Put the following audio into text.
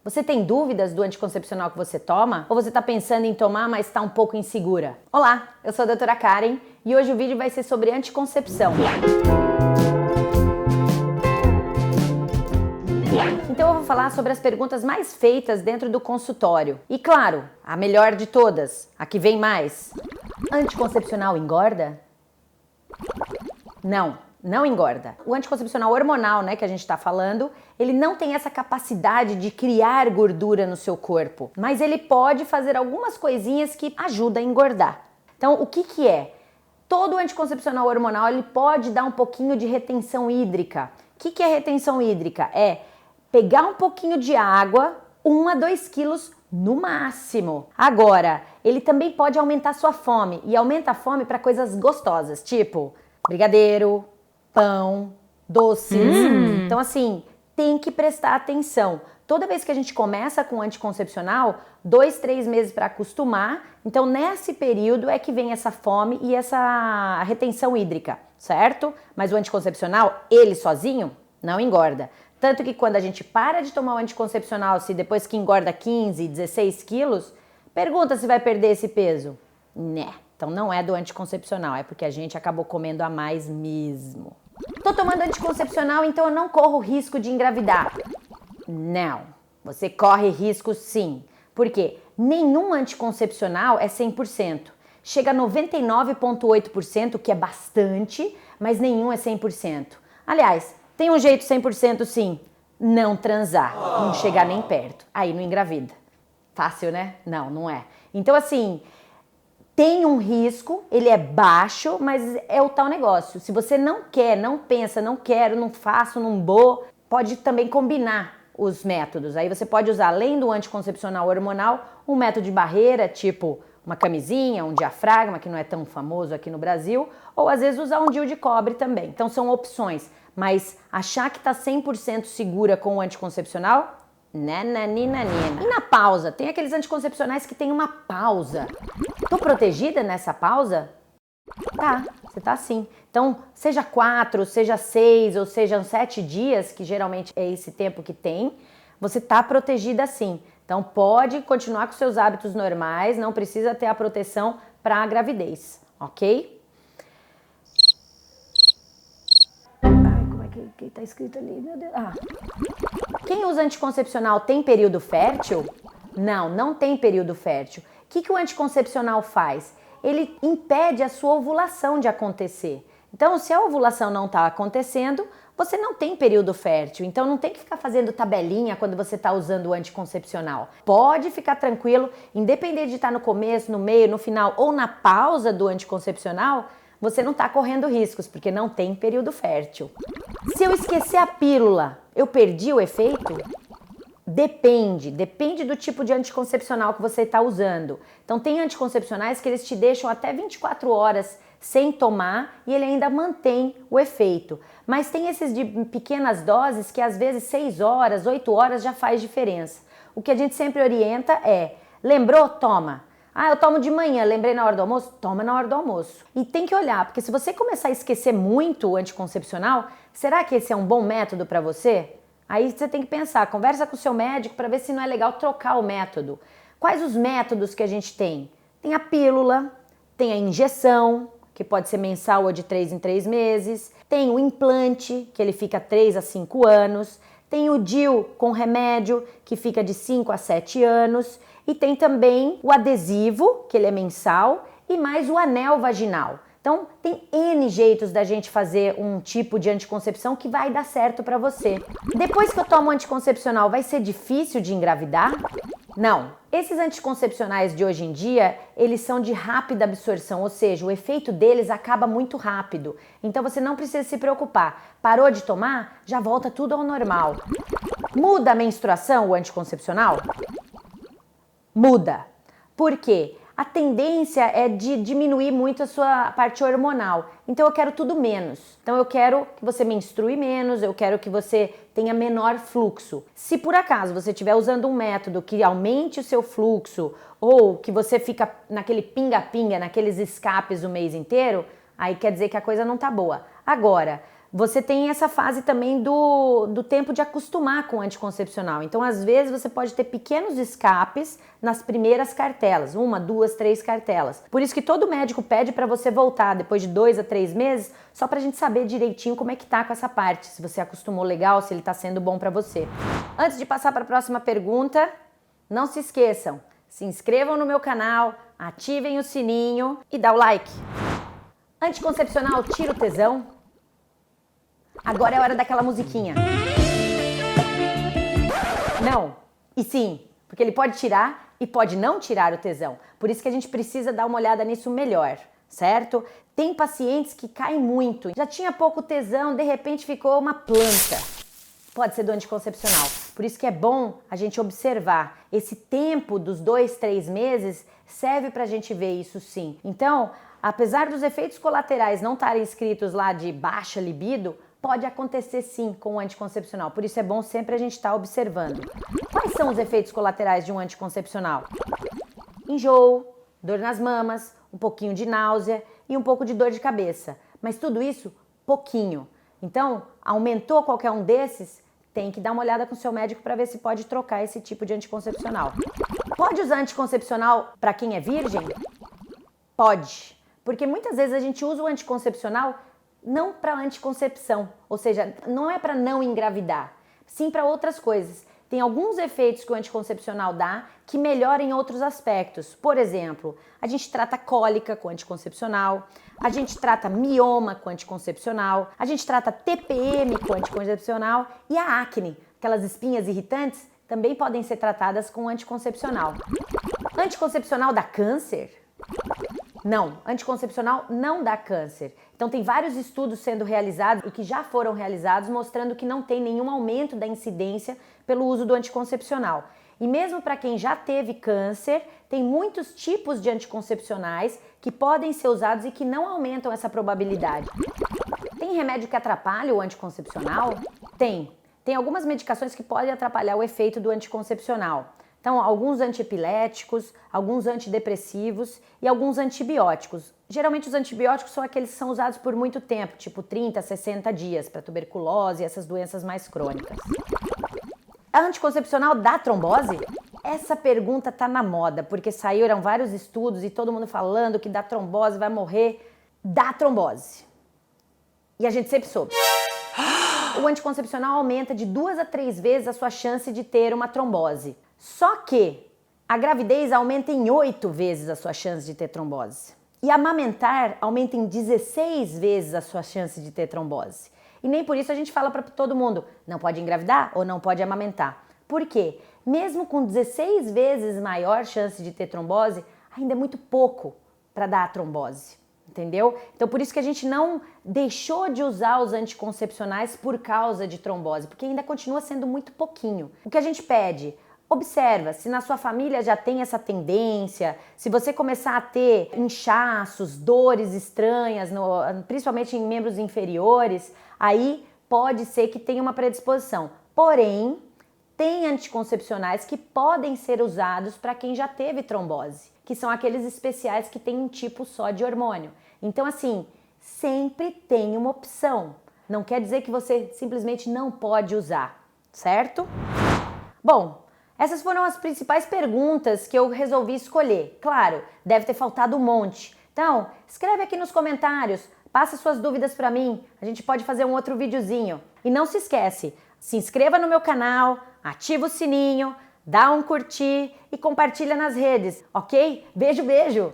Você tem dúvidas do anticoncepcional que você toma? Ou você está pensando em tomar, mas está um pouco insegura? Olá, eu sou a doutora Karen e hoje o vídeo vai ser sobre anticoncepção. Então eu vou falar sobre as perguntas mais feitas dentro do consultório. E claro, a melhor de todas, a que vem mais. Anticoncepcional engorda? Não engorda. O anticoncepcional hormonal, né, que a gente está falando, ele não tem essa capacidade de criar gordura no seu corpo, mas ele pode fazer algumas coisinhas que ajudam a engordar. Então, o que é? Todo anticoncepcional hormonal, ele pode dar um pouquinho de retenção hídrica. O que é retenção hídrica? É pegar um pouquinho de água, 1 a 2 quilos no máximo. Agora, ele também pode aumentar sua fome, e aumenta a fome para coisas gostosas, tipo brigadeiro, pão, doces. Então, assim, tem que prestar atenção. Toda vez que a gente começa com anticoncepcional, 2, 3 meses para acostumar. Então, nesse período é que vem essa fome e essa retenção hídrica, certo? Mas o anticoncepcional, ele sozinho, não engorda. Tanto que quando a gente para de tomar o anticoncepcional, se depois que engorda 15, 16 quilos, pergunta se vai perder esse peso. Né? Então não é do anticoncepcional, é porque a gente acabou comendo a mais mesmo. Tô tomando anticoncepcional, então eu não corro risco de engravidar. Não, você corre risco sim. Por quê? Nenhum anticoncepcional é 100%. Chega a 99,8%, que é bastante, mas nenhum é 100%. Aliás, tem um jeito 100% sim, não transar, não chegar nem perto. Aí não engravida. Fácil, né? Não é. Então assim, tem um risco, ele é baixo, mas é o tal negócio. Se você não quer, não pensa, não quero, não faço, não vou, pode também combinar os métodos. Aí você pode usar, além do anticoncepcional hormonal, um método de barreira, tipo uma camisinha, um diafragma, que não é tão famoso aqui no Brasil, ou às vezes usar um DIU de cobre também. Então são opções, mas achar que está 100% segura com o anticoncepcional, nananina. E na pausa? Tem aqueles anticoncepcionais que tem uma pausa. Tô protegida nessa pausa? Tá, você tá sim. Então, seja 4, seja 6 ou sejam 7 dias, que geralmente é esse tempo que tem, você tá protegida sim. Então, pode continuar com seus hábitos normais, não precisa ter a proteção para a gravidez, ok? Ai, como é que tá escrito ali, meu Deus? Quem usa anticoncepcional tem período fértil? Não tem período fértil. O que o anticoncepcional faz? Ele impede a sua ovulação de acontecer. Então, se a ovulação não está acontecendo, você não tem período fértil. Então, não tem que ficar fazendo tabelinha quando você está usando o anticoncepcional. Pode ficar tranquilo, independente de estar no começo, no meio, no final ou na pausa do anticoncepcional, você não está correndo riscos, porque não tem período fértil. Se eu esquecer a pílula, eu perdi o efeito? Depende do tipo de anticoncepcional que você está usando. Então tem anticoncepcionais que eles te deixam até 24 horas sem tomar e ele ainda mantém o efeito. Mas tem esses de pequenas doses que às vezes 6 horas, 8 horas já faz diferença. O que a gente sempre orienta é, lembrou? Toma. Eu tomo de manhã, lembrei na hora do almoço? Toma na hora do almoço. E tem que olhar, porque se você começar a esquecer muito o anticoncepcional, será que esse é um bom método para você? Aí você tem que pensar, conversa com o seu médico para ver se não é legal trocar o método. Quais os métodos que a gente tem? Tem a pílula, tem a injeção, que pode ser mensal ou de 3 em 3 meses, tem o implante, que ele fica 3 a 5 anos, tem o DIU com remédio, que fica de 5 a 7 anos, e tem também o adesivo, que ele é mensal, e mais o anel vaginal. Então, tem N jeitos da gente fazer um tipo de anticoncepção que vai dar certo para você. Depois que eu tomo anticoncepcional, vai ser difícil de engravidar? Não. Esses anticoncepcionais de hoje em dia, eles são de rápida absorção, ou seja, o efeito deles acaba muito rápido. Então, você não precisa se preocupar. Parou de tomar, já volta tudo ao normal. Muda a menstruação, o anticoncepcional? Muda. Por quê? A tendência é de diminuir muito a sua parte hormonal. Então eu quero tudo menos. Então eu quero que você menstrue menos, eu quero que você tenha menor fluxo. Se por acaso você estiver usando um método que aumente o seu fluxo ou que você fica naquele pinga-pinga, naqueles escapes o mês inteiro, aí quer dizer que a coisa não tá boa. Agora, você tem essa fase também do tempo de acostumar com o anticoncepcional. Então, às vezes, você pode ter pequenos escapes nas primeiras cartelas, 1, 2, 3 cartelas. Por isso que todo médico pede para você voltar depois de 2 a 3 meses, só pra gente saber direitinho como é que tá com essa parte, se você acostumou legal, se ele tá sendo bom para você. Antes de passar para a próxima pergunta, não se esqueçam, se inscrevam no meu canal, ativem o sininho e dá o like. Anticoncepcional tira o tesão? Agora é hora daquela musiquinha. Não, e sim, porque ele pode tirar e pode não tirar o tesão. Por isso que a gente precisa dar uma olhada nisso melhor, certo? Tem pacientes que caem muito, já tinha pouco tesão, de repente ficou uma planta. Pode ser do anticoncepcional. Por isso que é bom a gente observar. Esse tempo dos 2, 3 meses serve pra gente ver isso sim. Então, apesar dos efeitos colaterais não estarem escritos lá de baixa libido, pode acontecer sim com o anticoncepcional. Por isso é bom sempre a gente estar observando. Quais são os efeitos colaterais de um anticoncepcional? Enjoo, dor nas mamas, um pouquinho de náusea e um pouco de dor de cabeça. Mas tudo isso, pouquinho. Então, aumentou qualquer um desses, tem que dar uma olhada com o seu médico para ver se pode trocar esse tipo de anticoncepcional. Pode usar anticoncepcional para quem é virgem? Pode. Porque muitas vezes a gente usa o anticoncepcional não para anticoncepção, ou seja, não é para não engravidar, sim para outras coisas. Tem alguns efeitos que o anticoncepcional dá que melhoram em outros aspectos. Por exemplo, a gente trata cólica com anticoncepcional, a gente trata mioma com anticoncepcional, a gente trata TPM com anticoncepcional e a acne, aquelas espinhas irritantes, também podem ser tratadas com anticoncepcional. Anticoncepcional dá câncer? Não, anticoncepcional não dá câncer. Então tem vários estudos sendo realizados e que já foram realizados mostrando que não tem nenhum aumento da incidência pelo uso do anticoncepcional. E mesmo para quem já teve câncer, tem muitos tipos de anticoncepcionais que podem ser usados e que não aumentam essa probabilidade. Tem remédio que atrapalha o anticoncepcional? Tem. Tem algumas medicações que podem atrapalhar o efeito do anticoncepcional. Então, alguns antiepiléticos, alguns antidepressivos e alguns antibióticos. Geralmente os antibióticos são aqueles que são usados por muito tempo, tipo 30, 60 dias, para tuberculose e essas doenças mais crônicas. A anticoncepcional dá trombose? Essa pergunta tá na moda, porque saíram vários estudos e todo mundo falando que dá trombose, vai morrer. Dá trombose. E a gente sempre soube. O anticoncepcional aumenta de 2 a 3 vezes a sua chance de ter uma trombose. Só que a gravidez aumenta em 8 vezes a sua chance de ter trombose. E amamentar aumenta em 16 vezes a sua chance de ter trombose. E nem por isso a gente fala para todo mundo, não pode engravidar ou não pode amamentar. Por quê? Mesmo com 16 vezes maior chance de ter trombose, ainda é muito pouco para dar a trombose. Entendeu? Então por isso que a gente não deixou de usar os anticoncepcionais por causa de trombose, porque ainda continua sendo muito pouquinho. O que a gente pede? Observa, se na sua família já tem essa tendência, se você começar a ter inchaços, dores estranhas, principalmente em membros inferiores, aí pode ser que tenha uma predisposição. Porém, tem anticoncepcionais que podem ser usados para quem já teve trombose, que são aqueles especiais que têm um tipo só de hormônio. Então, assim, sempre tem uma opção. Não quer dizer que você simplesmente não pode usar, certo? Bom, essas foram as principais perguntas que eu resolvi escolher. Claro, deve ter faltado um monte. Então, escreve aqui nos comentários, passa suas dúvidas para mim, a gente pode fazer um outro videozinho. E não se esquece, se inscreva no meu canal, ativa o sininho, dá um curtir e compartilha nas redes, ok? Beijo, beijo!